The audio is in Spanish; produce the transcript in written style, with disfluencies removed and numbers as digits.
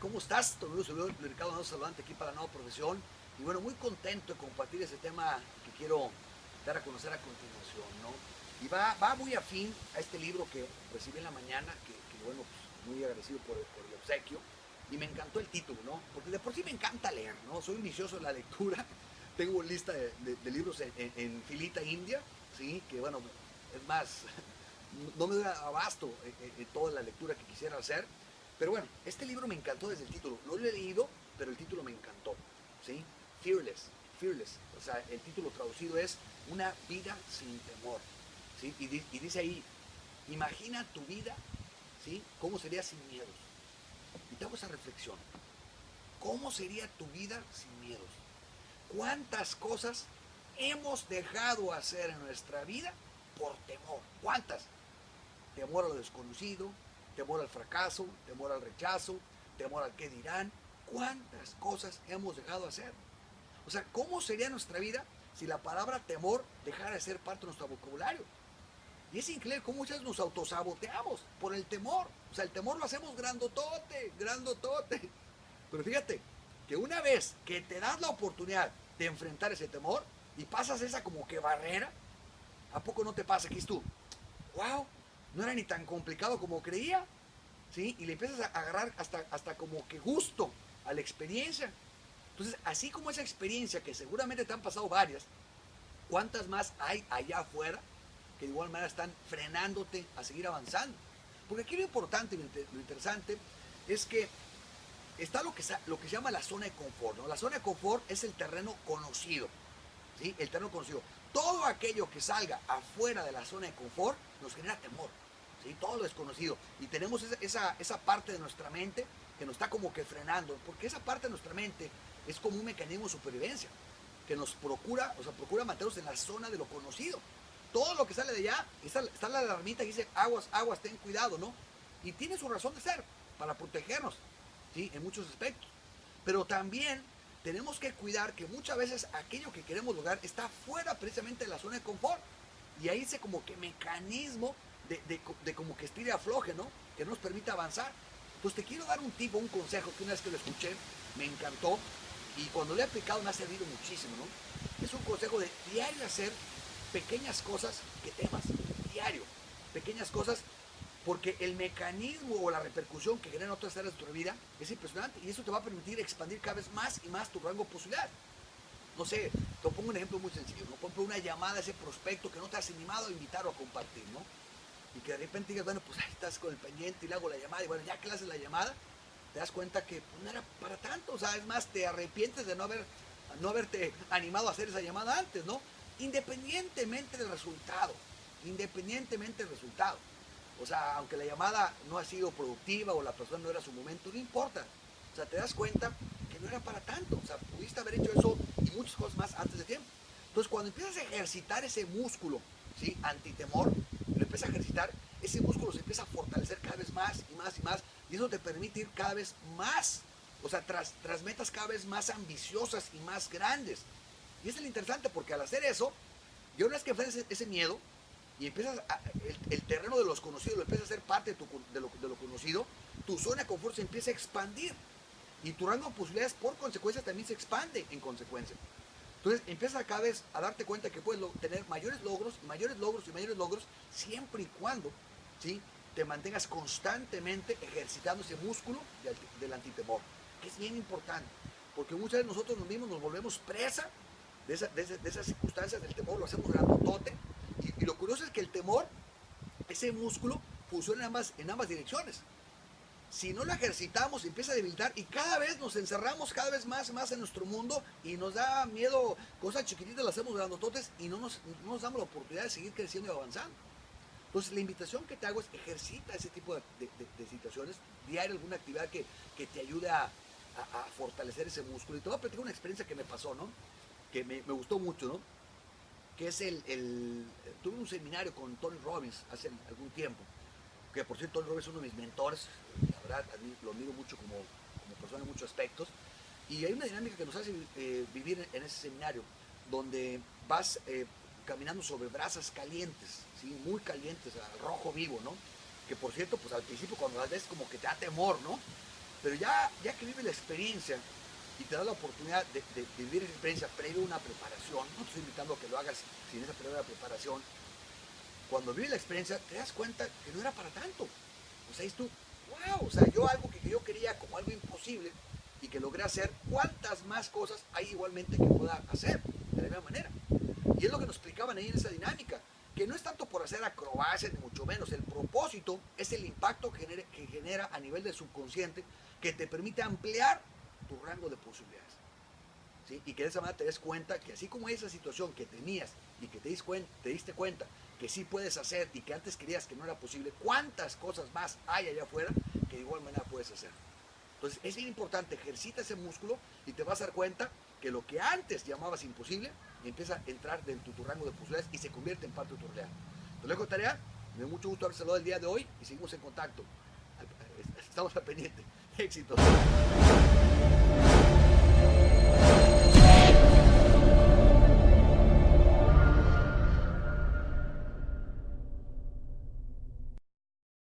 ¿cómo estás? Tu amigo servidor Ricardo Alonso Salvante aquí para la nueva profesión. Y bueno, muy contento de compartir ese tema que quiero dar a conocer a continuación, ¿no? Y va muy afín a este libro que recibí en la mañana, que bueno, pues muy agradecido por el obsequio. Y me encantó el título, ¿no? Porque de por sí me encanta leer, ¿no? Soy un vicioso en la lectura. Tengo lista de libros en filita india, ¿sí? Que bueno, es más, no me da abasto en toda la lectura que quisiera hacer. Pero bueno, este libro me encantó desde el título. No lo he leído, pero el título me encantó, ¿sí? Fearless, Fearless. O sea, el título traducido es Una vida sin temor, ¿sí? Y dice ahí, imagina tu vida, ¿sí? ¿Cómo sería sin miedos? Y te hago esa reflexión. ¿Cómo sería tu vida sin miedos? ¿Cuántas cosas hemos dejado hacer en nuestra vida por temor? ¿Cuántas? Temor a lo desconocido, temor al fracaso, temor al rechazo, temor al qué dirán. ¿Cuántas cosas hemos dejado hacer? O sea, ¿cómo sería nuestra vida si la palabra temor dejara de ser parte de nuestro vocabulario? Y es increíble cómo muchas veces nos autosaboteamos por el temor. O sea, el temor lo hacemos grandotote, grandotote. Pero fíjate, que una vez que te das la oportunidad de enfrentar ese temor y pasas esa como que barrera, ¿a poco no te pasa que es tú? ¡Wow! No era ni tan complicado como creía, ¿sí? Y le empiezas a agarrar hasta como que gusto a la experiencia. Entonces, así como esa experiencia, que seguramente te han pasado varias, ¿cuántas más hay allá afuera que de igual manera están frenándote a seguir avanzando? Porque aquí lo importante y lo interesante es que está lo que se llama la zona de confort, ¿no? La zona de confort es el terreno conocido, ¿sí? El terreno conocido. Todo aquello que salga afuera de la zona de confort nos genera temor, ¿sí? Todo lo desconocido. Y tenemos esa parte de nuestra mente que nos está como que frenando, porque esa parte de nuestra mente es como un mecanismo de supervivencia que nos procura, o sea, procura mantenernos en la zona de lo conocido. Todo lo que sale de allá, está la alarmita que dice, aguas, aguas, ten cuidado, ¿no? Y tiene su razón de ser, para protegernos, ¿sí? En muchos aspectos. Pero también tenemos que cuidar que muchas veces aquello que queremos lograr está fuera precisamente de la zona de confort. Y ahí ese como que mecanismo de como que estire afloje, ¿no? Que nos permita avanzar. Pues te quiero dar un tip o un consejo que una vez que lo escuché me encantó y cuando lo he aplicado me ha servido muchísimo, ¿no? Es un consejo de diario hacer pequeñas cosas que temas, diario, pequeñas cosas, porque el mecanismo o la repercusión que genera en otras áreas de tu vida es impresionante y eso te va a permitir expandir cada vez más y más tu rango de posibilidades. No sé, te pongo un ejemplo muy sencillo, ¿no? Por ejemplo, una llamada a ese prospecto que no te has animado a invitar o a compartir, ¿no? Y que de repente digas, bueno, pues ahí estás con el pendiente y le hago la llamada y bueno, ya que le haces la llamada, te das cuenta que pues, no era para tanto, o sea, es más, te arrepientes de no haberte animado a hacer esa llamada antes, ¿no? Independientemente del resultado, independientemente del resultado. O sea, aunque la llamada no ha sido productiva o la persona no era su momento, no importa. O sea, te das cuenta que no era para tanto. O sea, pudiste haber hecho eso y muchas cosas más antes de tiempo. Entonces, cuando empiezas a ejercitar ese músculo, ¿sí? Antitemor, lo empiezas a ejercitar, ese músculo se empieza a fortalecer cada vez más y más y más. Y eso te permite ir cada vez más, o sea, tras metas cada vez más ambiciosas y más grandes. Y es lo interesante porque al hacer eso, y una vez que enfrentas ese miedo y empiezas el terreno de los conocidos lo empiezas a ser parte de lo conocido, tu zona de confort se empieza a expandir y tu rango de posibilidades por consecuencia también se expande en consecuencia. Entonces empiezas cada vez a darte cuenta que puedes tener mayores logros y mayores logros y mayores logros siempre y cuando, ¿sí? Te mantengas constantemente ejercitando ese músculo del antitemor, que es bien importante, porque muchas veces nosotros mismos nos volvemos presa de esas circunstancias del temor, lo hacemos grandotote, y lo curioso es que el temor, ese músculo, funciona en ambas direcciones. Si no lo ejercitamos, empieza a debilitar y cada vez nos encerramos cada vez más y más en nuestro mundo y nos da miedo, cosas chiquititas las hacemos grandototes y no nos damos la oportunidad de seguir creciendo y avanzando. Entonces la invitación que te hago es ejercita ese tipo de situaciones, diario alguna actividad que te ayude a fortalecer ese músculo. Y te voy a platicar una experiencia que me pasó, ¿no? Que me gustó mucho, ¿no? Que es tuve un seminario con Tony Robbins hace algún tiempo, que por cierto Tony Robbins es uno de mis mentores, la verdad lo admiro mucho como persona en muchos aspectos, y hay una dinámica que nos hace vivir en ese seminario, donde vas caminando sobre brasas calientes, ¿sí? Muy calientes, al rojo vivo, ¿no? Que por cierto, pues al principio cuando las ves como que te da temor, ¿no? Pero ya que vive la experiencia y te da la oportunidad de vivir esa experiencia previo a una preparación, no te estoy invitando a que lo hagas sin esa previa preparación, cuando vives la experiencia te das cuenta que no era para tanto. O sea, es tú, wow, o sea, yo algo que yo quería como algo imposible y que logré hacer, ¿cuántas más cosas hay igualmente que pueda hacer de la misma manera? Y es lo que nos explicaban ahí en esa dinámica, que no es tanto por hacer acrobacias ni mucho menos, el propósito es el impacto que genera a nivel del subconsciente que te permite ampliar tu rango de posibilidades. ¿Sí? Y que de esa manera te des cuenta que así como esa situación que tenías y que te diste cuenta que sí puedes hacer y que antes creías que no era posible, cuántas cosas más hay allá afuera que de igual manera puedes hacer. Entonces es bien importante, ejercita ese músculo y te vas a dar cuenta que lo que antes llamabas imposible empieza a entrar dentro de tu rango de posibilidades y se convierte en parte de tu realidad. Te lo dejo de tarea, me dio mucho gusto haber saludado el día de hoy y seguimos en contacto. Estamos al pendiente. Éxitos.